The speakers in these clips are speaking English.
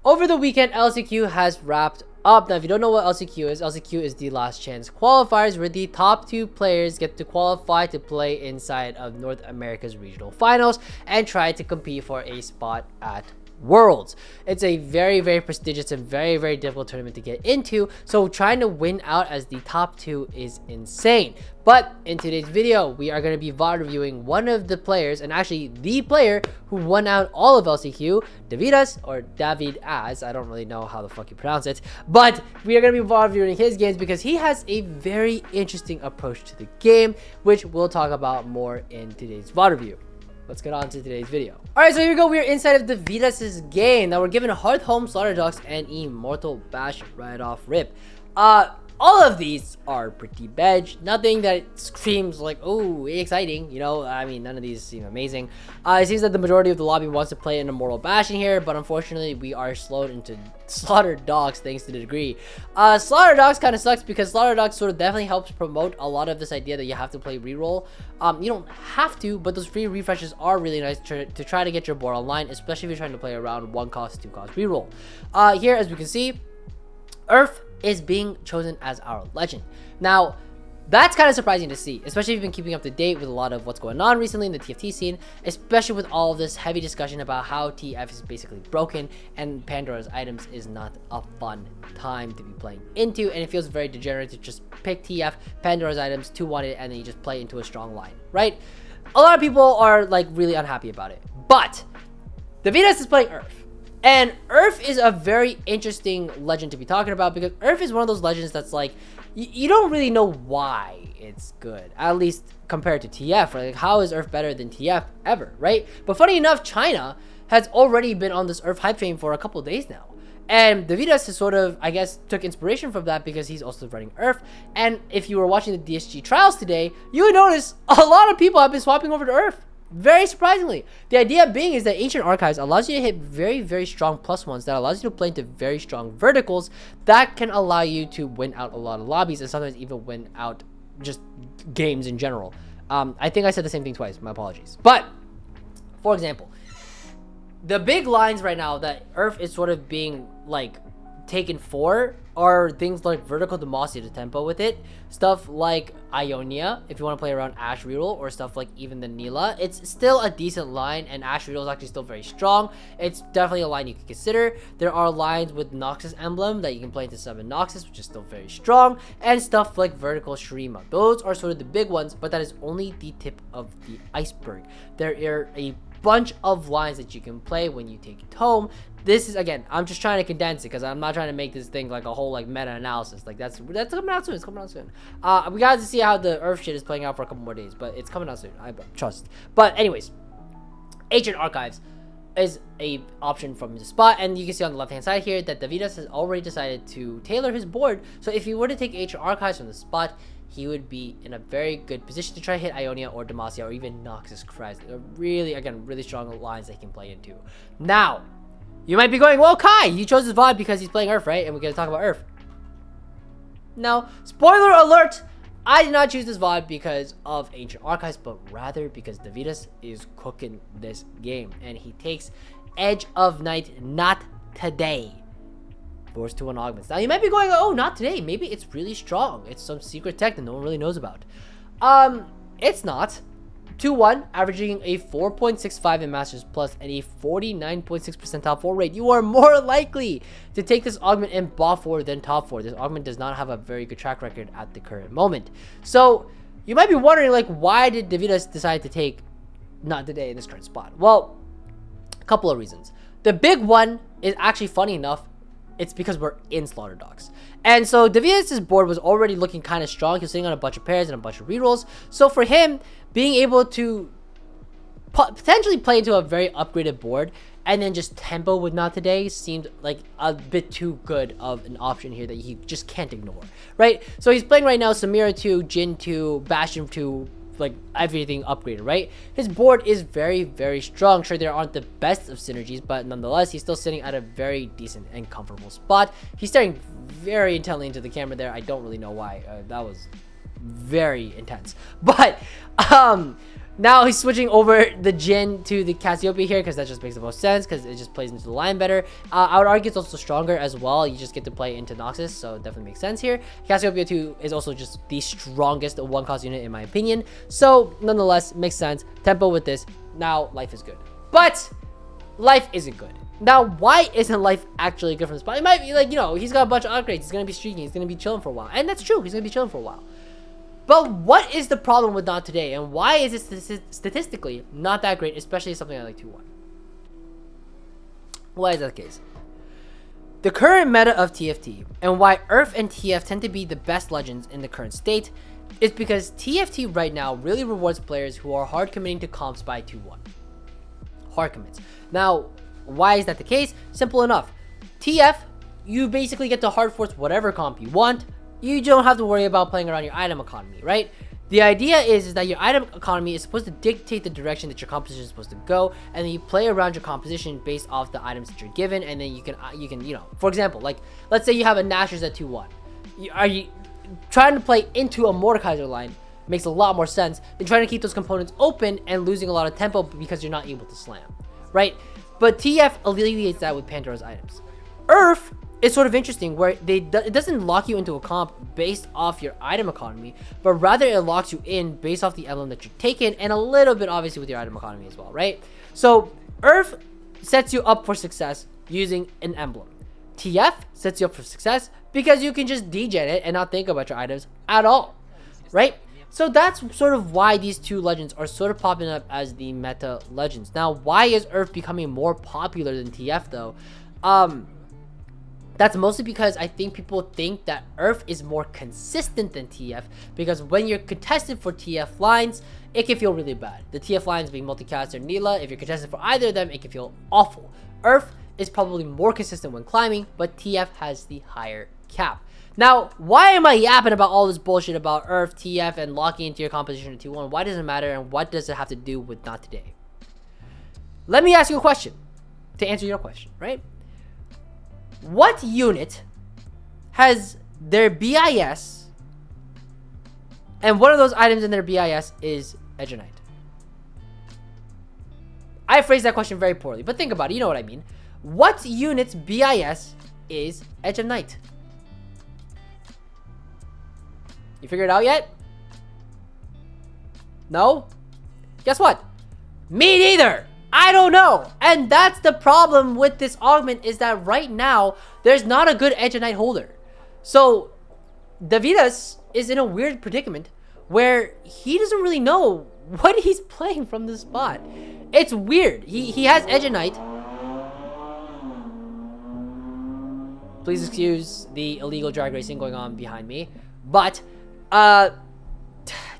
Over the weekend, LCQ has wrapped up. Now, if you don't know what LCQ is the last chance qualifiers where the top 2 players get to qualify to play inside of North America's regional finals and try to compete for a spot at Worlds. It's a very, very prestigious and very, very difficult tournament to get into, so trying to win out as the top 2 is insane. But in today's video, we are going to be VOD reviewing one of the players, and actually the player who won out all of LCQ, Davidas, or David as, I don't really know how the fuck you pronounce it, but we are going to be VOD reviewing his games because he has a very interesting approach to the game, which we'll talk about more in today's VOD review. Let's get on to today's video. Alright, so here we go. We're inside of the Davidas' game. Now we're given Hearth Home, Slaughter Dogs, and Immortal Bash right off rip. All of these are pretty veg. Nothing that screams like, oh, exciting. You know, I mean, none of these seem amazing. It seems that the majority of the lobby wants to play an Immortal Bash in here, but unfortunately, we are slowed into Slaughter Dogs thanks to the degree. Slaughter Dogs kind of sucks because Slaughter Dogs sort of definitely helps promote a lot of this idea that you have to play reroll. You don't have to, but those free refreshes are really nice to try to get your board online, especially if you're trying to play around 1 cost, 2 cost reroll. Here, as we can see, Earth is being chosen as our legend. Now, that's kind of surprising to see, especially if you've been keeping up to date with a lot of what's going on recently in the TFT scene, especially with all of this heavy discussion about how TF is basically broken and Pandora's items is not a fun time to be playing into, and it feels very degenerate to just pick TF, Pandora's items, 2-1 it, and then you just play into a strong line, right? A lot of people are like really unhappy about it, but Davidas is playing Earth. And Earth is a very interesting legend to be talking about because Earth is one of those legends that's like, you don't really know why it's good, at least compared to TF, right? Like, how is Earth better than TF ever, right? But funny enough, China has already been on this Earth hype train for a couple of days now. And Davidas has sort of, I guess, took inspiration from that because he's also running Earth. And if you were watching the DSG trials today, you would notice a lot of people have been swapping over to Earth. Very surprisingly. The idea being is that Ancient Archives allows you to hit very, very strong +1s that allows you to play into very strong verticals that can allow you to win out a lot of lobbies and sometimes even win out just games in general. I think I said the same thing twice. My apologies. But, for example, the big lines right now that Earth is sort of being, like, taken for are things like Vertical Demacia to tempo with it, stuff like Ionia if you want to play around Ash reroll, or stuff like even the Nila. It's still a decent line, and Ash reroll is actually still very strong. It's definitely a line you can consider. There are lines with Noxus emblem that you can play into summon Noxus, which is still very strong, and stuff like Vertical Shurima. Those are sort of the big ones, but that is only the tip of the iceberg. There are a bunch of lines that you can play when you take it home. This is, again, I'm just trying to condense it because I'm not trying to make this thing like a whole like meta-analysis. Like that's coming out soon. It's coming out soon. We got to see how the Earth shit is playing out for a couple more days, but it's coming out soon. I trust. But anyways, Ancient Archives is a option from the spot, and you can see on the left hand side here that Davidas has already decided to tailor his board. So if he were to take Ancient Archives from the spot, he would be in a very good position to try to hit Ionia or Demacia or even Noxus Christ. Really, again, really strong lines that he can play into. Now, you might be going, well, Kai, you chose this VOD because he's playing Earth, right? And we're going to talk about Earth. No. Spoiler alert! I did not choose this VOD because of Ancient Archives, but rather because Davidas is cooking this game. And he takes Edge of Night not today. Force 2-1 augments. Now, you might be going, oh, not today. Maybe it's really strong. It's some secret tech that no one really knows about. It's not. 2-1, averaging a 4.65 in Masters Plus and a 49.6% top 4 rate. You are more likely to take this augment in bot 4 than top 4. This augment does not have a very good track record at the current moment. So, you might be wondering, like, why did Davidas decide to take not today in this current spot? Well, a couple of reasons. The big one is actually, funny enough, it's because we're in Slaughter Dogs. And so Davidas' board was already looking kind of strong. He was sitting on a bunch of pairs and a bunch of rerolls. So for him, being able to potentially play into a very upgraded board and then just tempo with Not Today seemed like a bit too good of an option here that he just can't ignore, right? So he's playing right now Samira 2, Jin 2, Bastion 2, like everything upgraded, right? His board is very, very strong. Sure, there aren't the best of synergies, but nonetheless, he's still sitting at a very decent and comfortable spot. He's staring very intently into the camera there. I don't really know why. That was very intense. But Now he's switching over the Jin to the Cassiopeia here because that just makes the most sense because it just plays into the line better. I would argue it's also stronger as well. You just get to play into Noxus, so it definitely makes sense here. Cassiopeia 2 is also just the strongest one-cost unit in my opinion. So nonetheless, makes sense. Tempo with this. Now life is good. But life isn't good. Now, why isn't life actually good from this spot? It might be like, you know, he's got a bunch of upgrades. He's going to be streaking. He's going to be chilling for a while. And that's true. He's going to be chilling for a while. But what is the problem with Not Today? And why is it statistically not that great, especially something like 2-1? Why is that the case? The current meta of TFT and why Earth and TF tend to be the best legends in the current state is because TFT right now really rewards players who are hard committing to comps by 2-1. Hard commits. Now, why is that the case? Simple enough. TF, you basically get to hard force whatever comp you want. You don't have to worry about playing around your item economy, right? The idea is that your item economy is supposed to dictate the direction that your composition is supposed to go, and then you play around your composition based off the items that you're given, and then you can you know, for example, like let's say you have a Nashor's at 2-1. Are you trying to play into a Mordekaiser line? Makes a lot more sense than trying to keep those components open and losing a lot of tempo because you're not able to slam, right? But TF alleviates that with Pandora's items. Earth is sort of interesting where it doesn't lock you into a comp based off your item economy, but rather it locks you in based off the emblem that you're taking, and a little bit obviously with your item economy as well, right? So Earth sets you up for success using an emblem. TF sets you up for success because you can just degen it and not think about your items at all, right? So that's sort of why these two legends are sort of popping up as the meta legends. Now, why is Earth becoming more popular than TF though? That's mostly because I think people think that Earth is more consistent than TF, because when you're contested for TF lines, it can feel really bad. The TF lines being Multicast or Neela, if you're contested for either of them, it can feel awful. Earth is probably more consistent when climbing, but TF has the higher cap. Now, why am I yapping about all this bullshit about Earth, TF, and locking into your composition at 2-1? Why does it matter, and what does it have to do with Not Today? Let me ask you a question to answer your question, right? What unit has their BIS, and one of those items in their BIS is Edge of Night? I phrased that question very poorly, but think about it. You know what I mean. What unit's BIS is Edge of Night? You figured it out yet? No? Guess what? Me neither! I don't know. And that's the problem with this augment, is that right now, there's not a good Edge of Night holder. So, Davidas is in a weird predicament where he doesn't really know what he's playing from this spot. It's weird. He has Edge of Night. Please excuse the illegal drag racing going on behind me. But,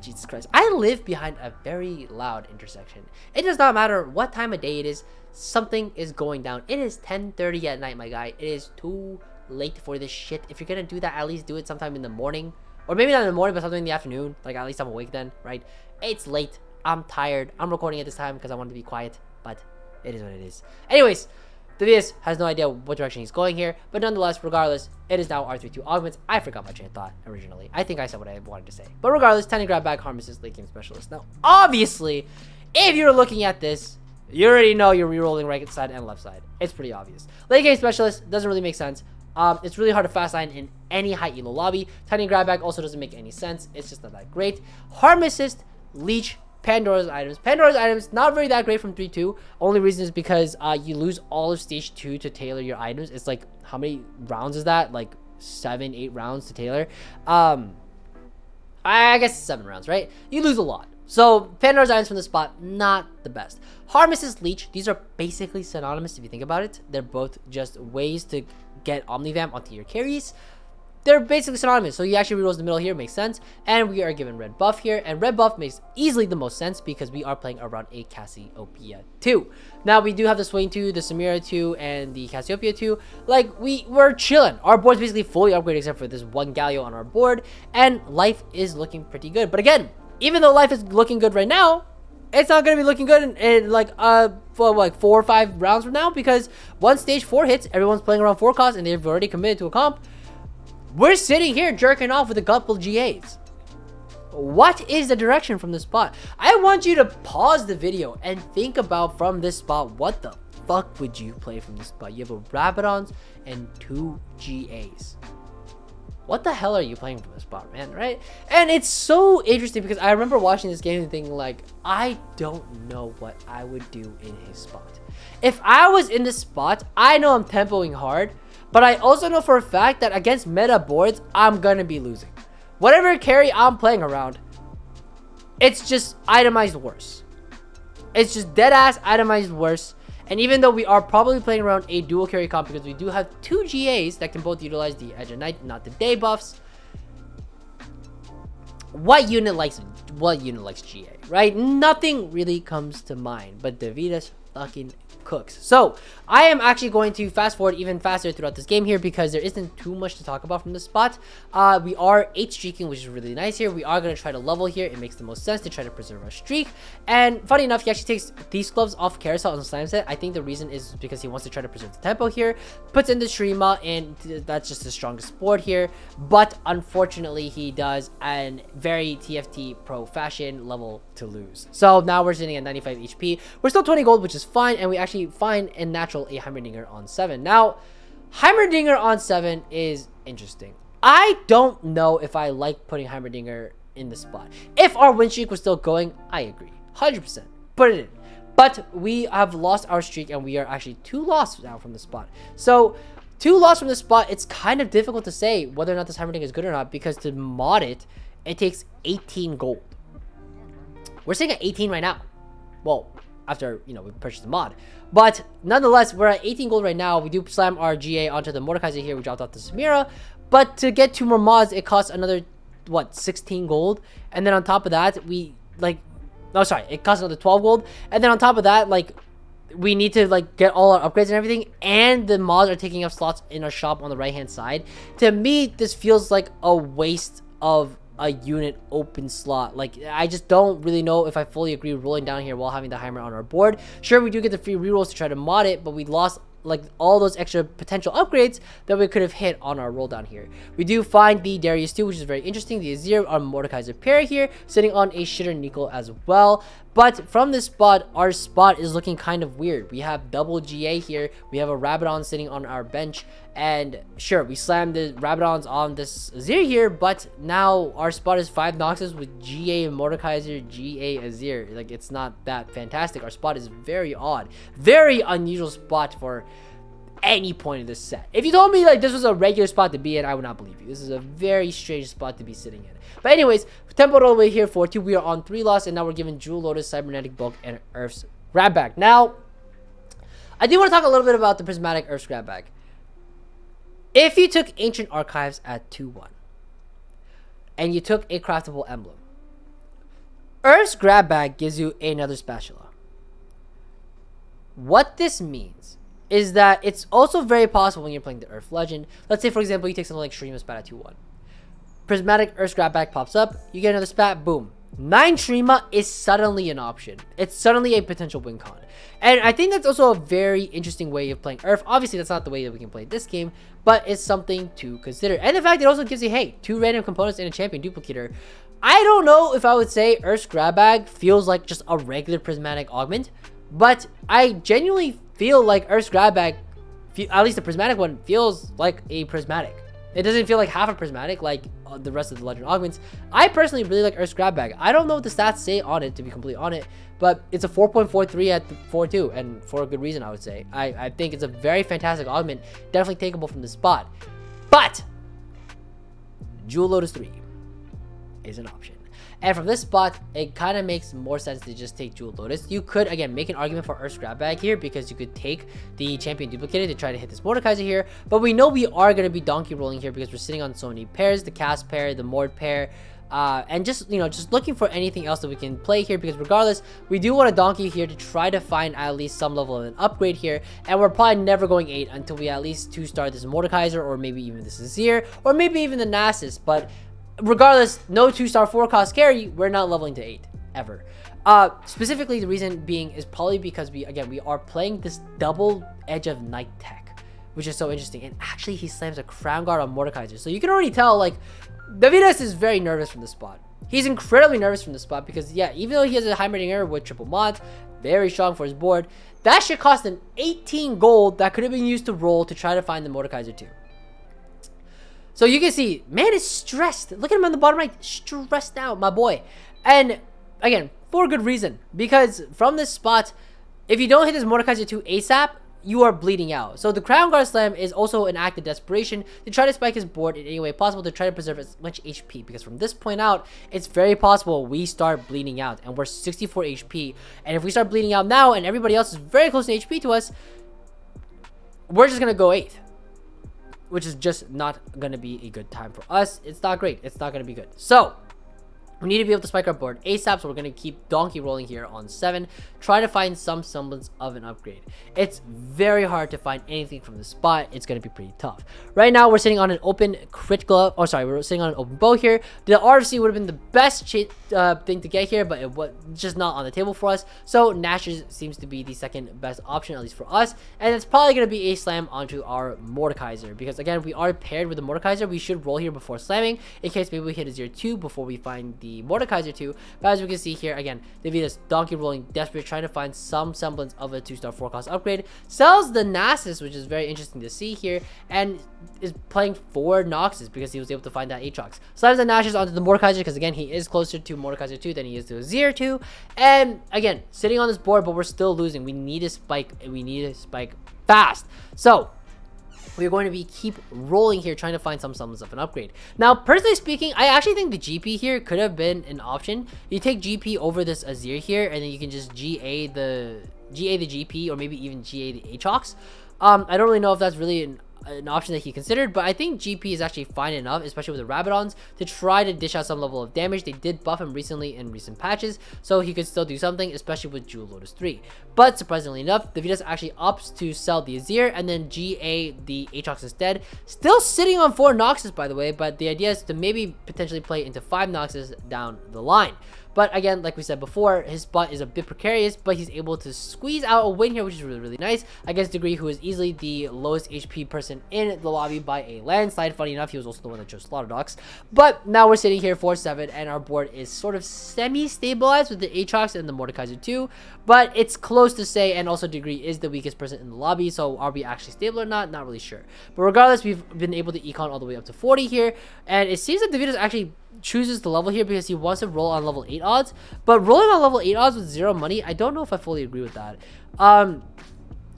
Jesus Christ. I live behind a very loud intersection. It does not matter what time of day it is. Something is going down. It is 10:30 at night, my guy. It is too late for this shit. If you're gonna do that, at least do it sometime in the morning. Or maybe not in the morning, but sometime in the afternoon. Like, at least I'm awake then, right? It's late. I'm tired. I'm recording at this time because I want to be quiet. But it is what it is. Anyways, Davidas has no idea what direction he's going here, but nonetheless, regardless, it is now R32 augments. I forgot my train of thought originally. I think I said what I wanted to say. But regardless, Tiny Grab Bag Harnesses Late Game Specialist. Now, obviously, if you're looking at this, you already know you're rerolling right side and left side. It's pretty obvious. Late Game Specialist doesn't really make sense. It's really hard to fast line in any high elo lobby. Tiny Grab Bag also doesn't make any sense. It's just not that great. Harm Assist, Leech, Pandora's items. Pandora's items, not very that great from 3-2. Only reason is because you lose all of stage 2 to tailor your items. It's like, how many rounds is that? Like 7-8 rounds to tailor. I guess 7 rounds, right? You lose a lot. So Pandora's items from the spot, not the best. Harmless Leech, these are basically synonymous if you think about it. They're both just ways to get Omnivamp onto your carries. They're basically synonymous, so he actually rerolls the middle here, makes sense. And we are given red buff here, and red buff makes easily the most sense because we are playing around a Cassiopeia 2. Now, we do have the Swain 2, the Samira 2, and the Cassiopeia 2. Like, we're chilling. Our board's basically fully upgraded except for this one Galio on our board, and life is looking pretty good. But again, even though life is looking good right now, it's not going to be looking good in like, for like 4 or 5 rounds from now, because once stage 4 hits, everyone's playing around 4 costs, and they've already committed to a comp. We're sitting here jerking off with a couple GAs. What is the direction from this spot? I want you to pause the video and think about from this spot, what the fuck would you play from this spot? You have a Rabadons and 2 GAs. What the hell are you playing from this spot, man, right? And it's so interesting because I remember watching this game and thinking like, I don't know what I would do in his spot. If I was in this spot, I know I'm tempoing hard, but I also know for a fact that against meta boards, I'm gonna be losing. Whatever carry I'm playing around, it's just itemized worse. It's just dead ass itemized worse. And even though we are probably playing around a dual carry comp because we do have 2 GAs that can both utilize the Edge of Night, not the day buffs. What unit likes GA, right? Nothing really comes to mind, but Davidas fucking cooks. So I am actually going to fast forward even faster throughout this game here because there isn't too much to talk about from this spot. We are 8 streaking, which is really nice here. We are going to try to level here. It makes the most sense to try to preserve our streak. And funny enough, he actually takes these gloves off carousel on slam set. I think the reason is because he wants to try to preserve the tempo here, puts in the Shrima, and that's just the strongest board here. But unfortunately, he does an very TFT pro fashion level to lose. So now we're sitting at 95 HP. We're still 20 gold, which is fine, and we actually find in natural a Heimerdinger on 7. Now, Heimerdinger on 7 is interesting. I don't know if I like putting Heimerdinger in the spot. If our win streak was still going, I agree. 100%. Put it in. But we have lost our streak, and we are actually 2 lost now from the spot. So, 2 lost from the spot, it's kind of difficult to say whether or not this Heimerdinger is good or not, because to mod it, it takes 18 gold. We're sitting at 18 right now. Well, after, you know, we purchased the mod. But nonetheless, we're at 18 gold right now. We do slam our GA onto the Mordekaiser here. We dropped off the Samira. But to get 2 more mods, it costs another, what, 16 gold? And then on top of that, we, like, no, sorry, it costs another 12 gold. And then on top of that, like, we need to, like, get all our upgrades and everything. And the mods are taking up slots in our shop on the right-hand side. To me, this feels like a waste of a unit open slot. Like, I just don't really know if I fully agree with rolling down here while having the Heimer on our board. Sure, we do get the free rerolls to try to mod it, but we lost like all those extra potential upgrades that we could have hit on our roll down here. We do find the Darius too, which is very interesting. The Azir on Mordekaiser pair here, sitting on a Shitter Nico as well. But from this spot, our spot is looking kind of weird. We have double GA here. We have a Rabadon sitting on our bench. And sure, we slammed the Rabadons on this Azir here, but now our spot is 5 Noxus with GA Mordekaiser, GA Azir. Like, it's not that fantastic. Our spot is very odd. Very unusual spot for any point of this set. If you told me like this was a regular spot to be in, I would not believe you. This is a very strange spot to be sitting in. But anyways, tempo all the way here for 2. We are on 3 loss, and now we're given Jewel Lotus, Cybernetic Bulk, and Earth's Grab Bag. Now, I do want to talk a little bit about the Prismatic Earth's Grab Bag. If you took Ancient Archives at 2-1, and you took a craftable emblem, Earth's Grab Bag gives you another spatula. What this means is that it's also very possible when you're playing the Earth Legend. Let's say, for example, you take something like Shrima Spat at 2-1. Prismatic Earth Grab Bag pops up, you get another spat, boom. 9 Shrima is suddenly an option. It's suddenly a potential win con. And I think that's also a very interesting way of playing Earth. Obviously, that's not the way that we can play this game, but it's something to consider. And in fact, it also gives you, hey, 2 random components and a champion duplicator. I don't know if I would say Earth's Grab Bag feels like just a regular Prismatic Augment, but I genuinely feel like Earth's Grab Bag, at least the Prismatic one, feels like a Prismatic. It doesn't feel like half a Prismatic like the rest of the Legend Augments. I personally really like Earth's Grab Bag. I don't know what the stats say on it, to be completely on it, but it's a 4.43 at 4.2, and for a good reason, I would say. I think it's a very fantastic augment, definitely takeable from the spot. But Jewel Lotus 3 is an option. And from this spot, it kind of makes more sense to just take Jewel Lotus. You could, again, make an argument for Earth's Grab Bag here because you could take the Champion Duplicator to try to hit this Mordekaiser here. But we know we are going to be donkey rolling here because we're sitting on so many pairs, the Cast pair, the Mord pair, and just, you know, just looking for anything else that we can play here, because regardless, we do want a donkey here to try to find at least some level of an upgrade here. And we're probably never going 8 until we at least 2-star this Mordekaiser, or maybe even this Azir, or maybe even the Nasus. But regardless, no 2-star 4-cost carry, we're not leveling to 8 ever. Specifically, the reason being is probably because we are playing this double Edge of Night tech, which is so interesting. And actually, he slams a Crown Guard on Mordekaiser, so you can already tell, like, Davidas is very nervous from this spot. He's incredibly nervous from this spot because, yeah, even though he has a high rating error with triple mods, very strong for his board, that shit cost him 18 gold that could have been used to roll to try to find the Mordekaiser 2. So you can see, man is stressed. Look at him on the bottom right, stressed out, my boy. And again, for good reason, because from this spot, if you don't hit this Mordekaiser 2 ASAP, you are bleeding out. So the Crown Guard Slam is also an act of desperation to try to spike his board in any way possible to try to preserve as much HP, because from this point out, it's very possible we start bleeding out, and we're 64 HP. And if we start bleeding out now and everybody else is very close to HP to us, we're just gonna go 8th, which is just not gonna be a good time for us. It's not great. It's not gonna be good. So we need to be able to spike our board ASAP, so we're going to keep donkey rolling here on 7. Try to find some semblance of an upgrade. It's very hard to find anything from this spot. It's going to be pretty tough. Right now, we're sitting on an open crit glove. Oh, sorry, we're sitting on an open bow here. The RFC would have been the best thing to get here, but it was just not on the table for us. So Nash's seems to be the second best option, at least for us. And it's probably going to be a slam onto our Mordekaiser, because again, we are paired with the Mordekaiser. We should roll here before slamming, in case maybe we hit a 0-2 before we find the Mordekaiser 2. But as we can see here, again, Davidas donkey rolling, desperate, trying to find some semblance of a 2-star 4-cost upgrade. Sells the Nasus, which is very interesting to see here, and is playing 4 Noxus because he was able to find that Aatrox. Slams the Nasus onto the Mordekaiser because, again, he is closer to Mordekaiser 2 than he is to a 0-2. And again, sitting on this board, but we're still losing. We need a spike, and we need a spike fast. So we're going to be keep rolling here, trying to find some semblance of an upgrade. Now, personally speaking, I actually think the GP here could have been an option. You take GP over this Azir here, and then you can just GA the GP, or maybe even GA the Aatrox. I don't really know if that's really an option that he considered, but I think GP is actually fine enough, especially with the Rabadons, to try to dish out some level of damage. They did buff him recently in recent patches, so he could still do something, especially with Jewel Lotus 3. But surprisingly enough, the Davidas actually opts to sell the Azir and then GA the Aatrox instead. Still sitting on 4 Noxus, by the way, but the idea is to maybe potentially play into 5 Noxus down the line. But again, like we said before, his spot is a bit precarious, but he's able to squeeze out a win here, which is really, really nice against Degree, who is easily the lowest HP person in the lobby by a landslide. Funny enough, he was also the one that chose Slaughter Dogs. But now we're sitting here 4-7, and our board is sort of semi-stabilized with the Aatrox and the Mordekaiser 2. But it's close to say, and also Degree is the weakest person in the lobby, so are we actually stable or not? Not really sure. But regardless, we've been able to econ all the way up to 40 here, and it seems that Davidas actually chooses the level here because he wants to roll on level 8 odds, but rolling on level 8 odds with 0 money, I don't know if I fully agree with that.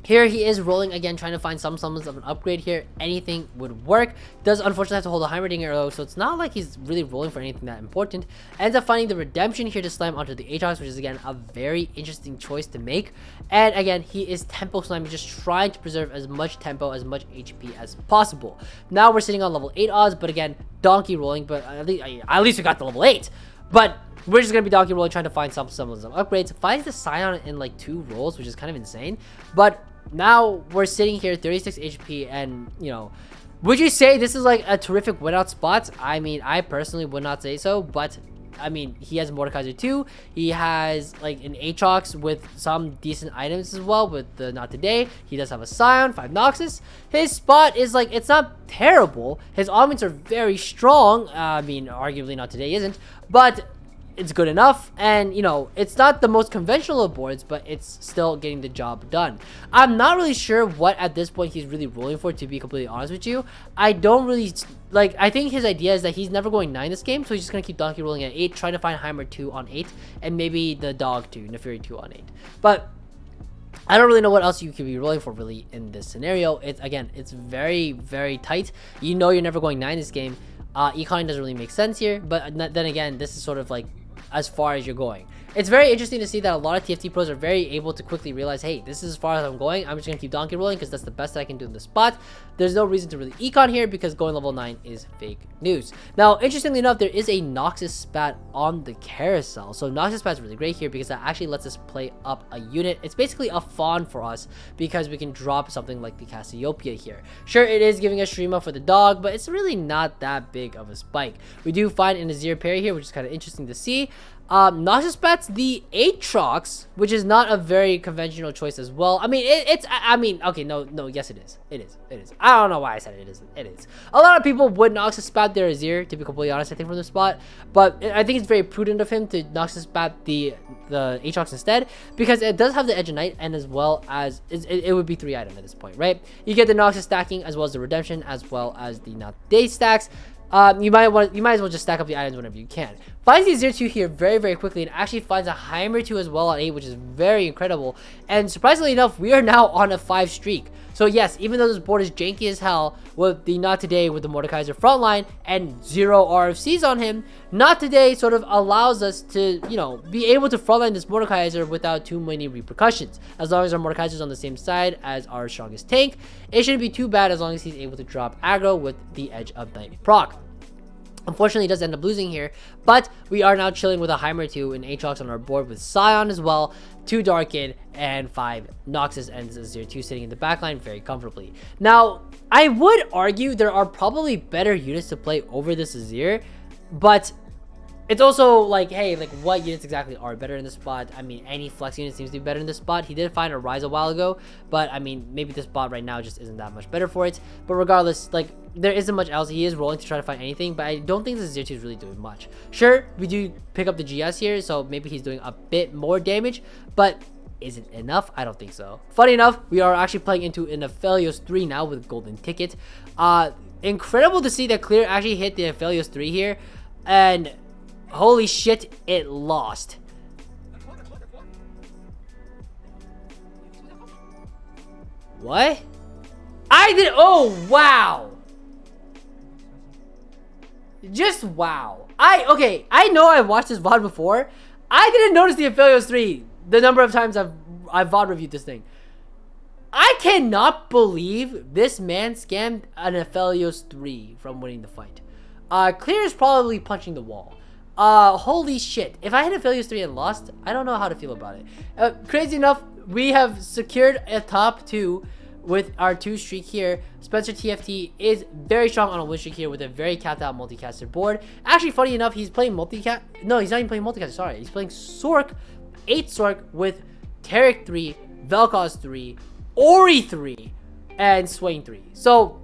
Here he is rolling again, trying to find some semblance of an upgrade here. Anything would work. Does unfortunately have to hold a high rating arrow, so it's not like he's really rolling for anything that important. Ends up finding the redemption here to slam onto the Aatrox, which is again a very interesting choice to make. And again, he is tempo slamming, just trying to preserve as much tempo, as much HP as possible. Now we're sitting on level 8 odds, but again, donkey rolling, but at least we got the level 8. But we're just going to be donkey rolling, trying to find some semblance of upgrades. Finds the Scion in like 2 rolls, which is kind of insane. But now we're sitting here 36 HP, and you know, would you say this is like a terrific win out spot? I mean, I personally would not say so, but I mean, he has Mordekaiser 2. He has like an Aatrox with some decent items as well with the Not Today. He does have a Scion, 5 Noxus. His spot is like, it's not terrible. His augments are very strong. I mean, arguably Not Today isn't, but it's good enough. And you know, it's not the most conventional of boards, but it's still getting the job done. I'm not really sure what at this point he's really rolling for, to be completely honest with you. I don't really like, I think his idea is that he's never going 9 this game, so he's just gonna keep donkey rolling at 8, trying to find Heimer 2 on 8, and maybe the dog 2, Neferi 2 on 8. But I don't really know what else you could be rolling for really in this scenario. It's again, it's very, very tight. You know, you're never going 9 this game. Econ doesn't really make sense here, but then again, this is sort of like as far as you're going. It's very interesting to see that a lot of TFT pros are very able to quickly realize, hey, this is as far as I'm going. I'm just gonna keep donkey rolling because that's the best I can do in the spot. There's no reason to really econ here because going level 9 is fake news. Now, interestingly enough, there is a Noxus spat on the carousel. So Noxus spat is really great here because that actually lets us play up a unit. It's basically a fawn for us because we can drop something like the Cassiopeia here. Sure, it is giving us Shrima for the dog, but it's really not that big of a spike. We do find an Azir parry here, which is kind of interesting to see. Noxus bats the Aatrox, which is not a very conventional choice as well. I mean, okay, no, yes, it is. It is. I don't know why I said it isn't. It is. A lot of people would Noxus bat their Azir, to be completely honest, I think, from the spot. But I think it's very prudent of him to Noxus bat the Aatrox instead, because it does have the Edge of Night, and as well as, it would be 3 item at this point, right? You get the Noxus stacking, as well as the Redemption, as well as the Not Day stacks. You might as well just stack up the items whenever you can. Finds the Azir 2 here very quickly, and actually finds a Heimer 2 as well on 8, which is very incredible. And surprisingly enough, we are now on a 5 streak. So yes, even though this board is janky as hell with the Not Today with the Mordekaiser frontline and 0 RFCs on him, Not Today sort of allows us to, you know, be able to frontline this Mordekaiser without too many repercussions. As long as our Mordekaiser is on the same side as our strongest tank, it shouldn't be too bad as long as he's able to drop aggro with the Edge of Night proc. Unfortunately, he does end up losing here, but we are now chilling with a Heimer 2 and Aatrox on our board with Scion as well, 2 Darkin, and 5 Noxus and Azir 2 sitting in the backline very comfortably. Now, I would argue there are probably better units to play over this Azir, but it's also like, hey, like what units exactly are better in this spot? I mean, any flex unit seems to be better in this spot. He did find a Rise a while ago, but I mean, maybe this spot right now just isn't that much better for it. But regardless, like, there isn't much else. He is rolling to try to find anything, but I don't think this Azir 2 is really doing much. Sure, we do pick up the GS here, so maybe he's doing a bit more damage, but is it enough? I don't think so. Funny enough, we are actually playing into an Aphelios 3 now with Golden Ticket. Incredible to see that Clear actually hit the Aphelios 3 here, and holy shit, it lost. What? I did. Oh, wow. Just wow. Okay, I know I watched this VOD before. I didn't notice the Aphelios 3, the number of times I've VOD reviewed this thing. I cannot believe this man scammed an Aphelios 3 from winning the fight. Clear is probably punching the wall. Holy shit. If I had Aphelios 3 and lost, I don't know how to feel about it. Crazy enough, we have secured a top 2 with our 2 streak here. Spencer TFT is very strong on a win streak here with a very capped out multicaster board. Actually, funny enough, he's playing multicast. No, he's not even playing multicaster. Sorry, he's playing Sork, 8 Sork with Taric 3, Vel'Koz 3, Ori 3, and Swain 3. So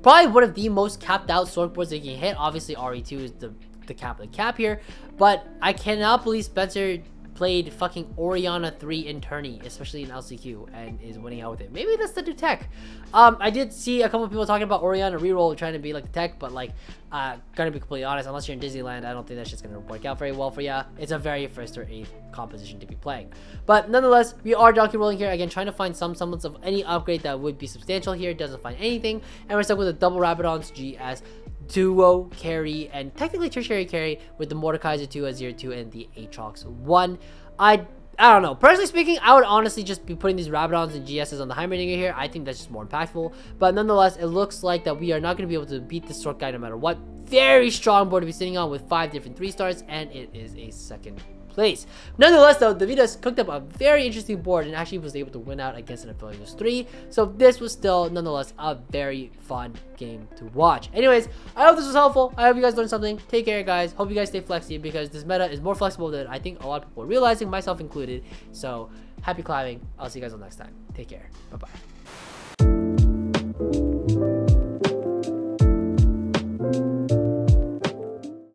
probably one of the most capped out Sork boards that you can hit. Obviously, Ori 2 is the cap here, but I cannot believe Spencer played fucking Orianna 3 in tourney, especially in LCQ, and is winning out with it. Maybe that's the new tech. I did see a couple of people talking about Orianna reroll trying to be like the tech, but like, gonna be completely honest, unless you're in Disneyland, I don't think that shit's gonna work out very well for ya. It's a very first or 8th composition to be playing. But nonetheless, we are donkey rolling here again, trying to find some semblance of any upgrade that would be substantial here. Doesn't find anything, and we're stuck with a double Rabadon's GS duo carry and technically tertiary carry with the Mordekaiser 2, Azir 2, and the Aatrox 1. I don't know. Personally speaking, I would honestly just be putting these Rabadons and GSs on the Heimerdinger here. I think that's just more impactful. But nonetheless, it looks like that we are not going to be able to beat this Sork guy no matter what. Very strong board to be sitting on with 5 different 3-stars, and it is a 2nd place. Nonetheless, though, Davidas cooked up a very interesting board and actually was able to win out against an Aphelios 3. So this was still, nonetheless, a very fun game to watch. Anyways, I hope this was helpful. I hope you guys learned something. Take care, guys. Hope you guys stay flexy, because this meta is more flexible than I think a lot of people are realizing, myself included. So happy climbing. I'll see you guys all next time. Take care. Bye-bye.